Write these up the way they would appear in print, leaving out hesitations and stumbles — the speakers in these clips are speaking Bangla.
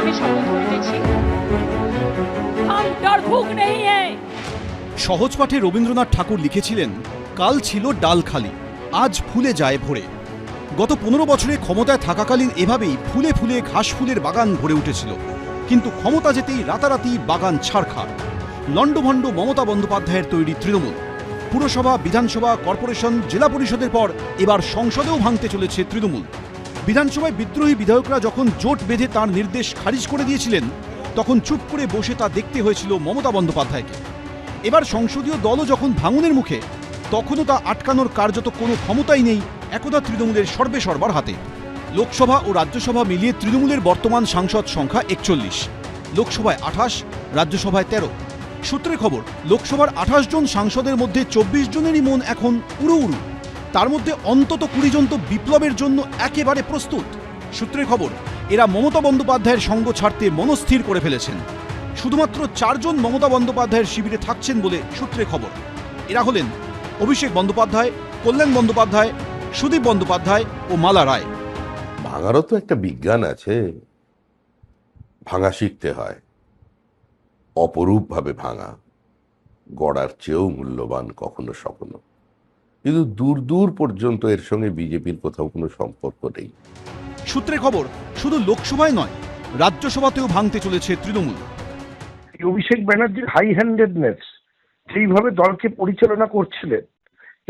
আমি শপথ করিতেছি हम डरपोक नहीं है। সহজ পাঠে রবীন্দ্রনাথ ঠাকুর লিখেছিলেন, কাল ছিল ডালখালি, আজ ফুলে যায় ভরে। গত 15 বছরে ক্ষমতায় থাকাকালীন এভাবেই ফুলে ফুলে ঘাস ফুলের বাগান ভরে উঠেছিল, কিন্তু ক্ষমতা যেতেই রাতারাতি বাগান ছাড়খাড়। লণ্ডভণ্ড মমতা বন্দ্যোপাধ্যায়ের তৈরি তৃণমূল পুরসভা, বিধানসভা, কর্পোরেশন, জেলা পরিষদের পর এবার সংসদেও ভাঙতে চলেছে তৃণমূল। বিধানসভায় বিদ্রোহী বিধায়করা যখন জোট বেঁধে তার নির্দেশ খারিজ করে দিয়েছিলেন, তখন চুপ করে বসে তা দেখতে হয়েছিল মমতা বন্দ্যোপাধ্যায়কে। এবার সংসদীয় দলও যখন ভাঙনের মুখে, তখনও তা আটকানোর কার্যত কোনো ক্ষমতাই নেই একদা তৃণমূলের সর্বেসর্বার হাতে। লোকসভা ও রাজ্যসভা মিলিয়ে তৃণমূলের বর্তমান সাংসদ সংখ্যা 41, লোকসভায় 28, রাজ্যসভায় 13। সূত্রের খবর, লোকসভার 28 জন সাংসদের মধ্যে 24 জনেরই মন এখন উড়ু উড়ু। তার মধ্যে অন্তত 20 জন তো বিপ্লবের জন্য একেবারে প্রস্তুত। সূত্রের খবর, এরা মমতা বন্দ্যোপাধ্যায়ের সঙ্গ ছাড়তে মনস্থির করে ফেলেছেন। শুধুমাত্র 4 জন মমতা বন্দ্যোপাধ্যায়ের শিবিরে থাকছেন বলে সূত্রে খবর। এরা হলেন অভিষেক বন্দ্যোপাধ্যায়, কল্যাণ বন্দ্যোপাধ্যায়, সুদীপ বন্দ্যোপাধ্যায় ও মালা রায়। ভাঙারও তো একটা বিজ্ঞান আছে, ভাঙা শিখতে হয়, অপরূপভাবে ভাঙা, গড়ার চেয়েও মূল্যবান কখনো স্বপ্ন। কিন্তু দূর দূর পর্যন্ত এর সঙ্গে বিজেপির কোথাও কোনো সম্পর্ক নেই। সূত্রে খবর, শুধু লোকসভায় নয়, রাজ্যসভাতেও ভাঙতে চলেছে তৃণমূল। অভিষেক ব্যানার্জির হাই হ্যান্ডেডনেস যেইভাবে দলকে পরিচালনা করছিলেন,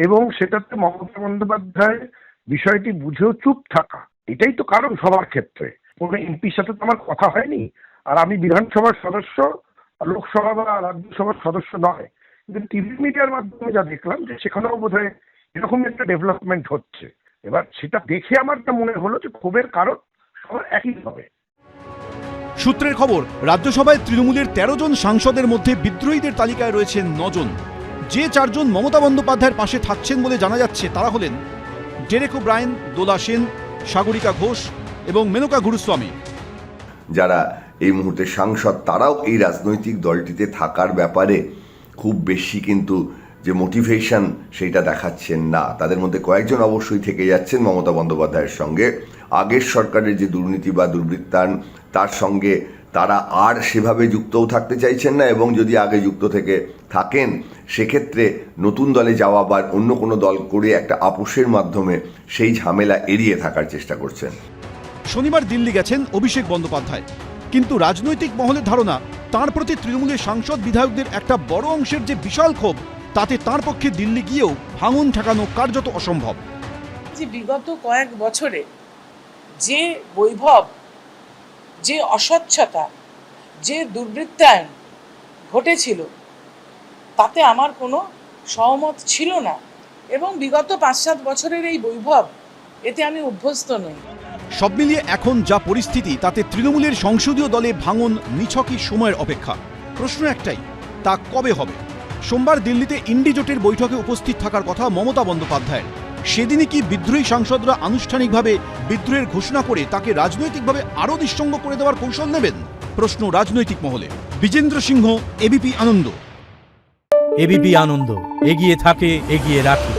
এবং সেটাতে মমতা বন্দ্যোপাধ্যায় বিষয়টি বুঝেও চুপ থাকা, এটাই তো কারণ সবার ক্ষেত্রে। কোনো এমপির সাথে তো আমার কথা হয়নি, আর আমি বিধানসভার সদস্য, লোকসভা বা রাজ্যসভার সদস্য নয়, কিন্তু টিভি মিডিয়ার মাধ্যমে যা দেখলাম যে সেখানেও বোধহয় এরকম একটা ডেভেলপমেন্ট হচ্ছে। এবার সেটা দেখে আমার যা মনে হলো যে ক্ষোভের কারণ সবার একই হবে। সূত্রের খবর, রাজ্যসভায় তৃণমূলের 13 জন সাংসদের মধ্যে বিদ্রোহীদের তালিকায় রয়েছেন 9 জন। যে 4 জন মমতা বন্দ্যোপাধ্যায়ের পাশে থাকছেন বলে জানা যাচ্ছে তারা হলেন ডেরেক ওব্রায়েন, দোলা সেন, সাগরিকা ঘোষ এবং মেনকা গুরুস্বামী। যারা এই মুহূর্তে সাংসদ, তারাও এই রাজনৈতিক দলটিতে থাকার ব্যাপারে খুব বেশি কিন্তু যে মোটিভেশন সেইটা দেখাচ্ছেন না। তাদের মধ্যে কয়েকজন অবশ্যই থেকে যাচ্ছেন মমতা বন্দ্যোপাধ্যায়ের সঙ্গে। আগের সরকারের যে দুর্নীতি বা দুর্বৃত্তায়ন, তার সঙ্গে তারা আর সেভাবে যুক্তও থাকতে চাইছেন না, এবং যদি আগে যুক্ত থেকে থাকেন সেক্ষেত্রে নতুন দলে যাওয়া বা অন্য কোনো দল করে একটা আপোষের মাধ্যমে সেই ঝামেলা এড়িয়ে থাকার চেষ্টা করছেন। শনিবার দিল্লি গেছেন অভিষেক বন্দ্যোপাধ্যায়, কিন্তু রাজনৈতিক মহলের ধারণা তাঁর প্রতি তৃণমূলের সাংসদ বিধায়কদের একটা বড় অংশের যে বিশাল ক্ষোভ, তাতে তাঁর পক্ষে দিল্লি গিয়েও ভাঙন ঠেকানো কার্যত অসম্ভব। যে বিগত কয়েক বছরে যে বৈভব, যে অস্বচ্ছতা, যে দুর্বৃত্তায়ন ঘটেছিল, তাতে আমার কোনো সহমত ছিল না, এবং বিগত 5-7 বছরের এই বৈভব, এতে আমি অভ্যস্ত নই। সব মিলিয়ে এখন যা পরিস্থিতি, তাতে তৃণমূলের সংসদীয় দলে ভাঙন নিছকই সময়ের অপেক্ষা। প্রশ্ন একটাই, তা কবে হবে? সোমবার দিল্লিতে ইন্ডি জোটের বৈঠকে উপস্থিত থাকার কথা মমতা বন্দ্যোপাধ্যায়ের। সেদিনই কি বিদ্রোহী সাংসদরা আনুষ্ঠানিকভাবে বিদ্রোহের ঘোষণা করে তাকে রাজনৈতিকভাবে আরও নিঃসঙ্গ করে দেওয়ার কৌশল নেবেন? প্রশ্ন রাজনৈতিক মহলে। বিজেন্দ্র সিংহ, এবিপি আনন্দ। এবিপি আনন্দ, এগিয়ে থাকে, এগিয়ে রাখে।